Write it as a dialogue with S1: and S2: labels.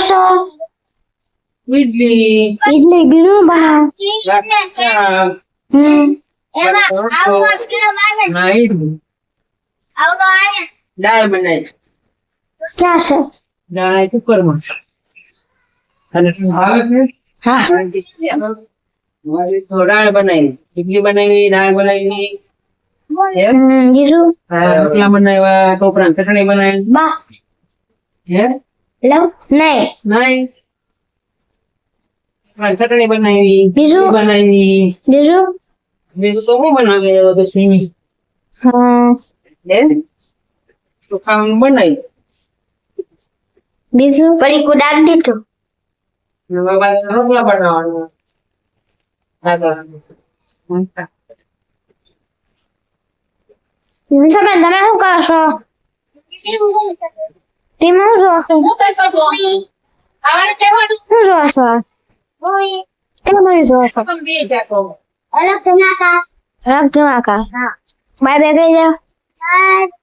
S1: છો
S2: ઇડલી
S1: ઇડલી બીનું બનાવ
S2: શાક ના ઇડલી દાળ બનાવી
S1: ક્યાં છે
S2: દાળ કુકરમાં અને આવે છે
S1: હા
S2: દાળ બનાવી ઇડલી બનાવી દાળ બનાવી
S1: બીજું
S2: રોટલા બનાવ્યા ટોપરા ચટણી બનાવી
S1: બા
S2: હે
S1: લવ નહીં
S2: નહીં ચટણી બનાવી
S1: બીજું?
S2: બનાવી
S1: બીજું
S2: બીજું તો શું બનાવે પછી
S1: હા
S2: હે તો ખાવાનું બનાવી
S1: બીજું પરીકું ડાક દીધું
S2: રોટલા બનાવવાનું
S1: મીઠાબેન તમે શું કરો છો ટીમ શું જોશો શું જોશો કેમ નહીં જોશો અલગ ધમાકા બાય બાય કહી જાઓ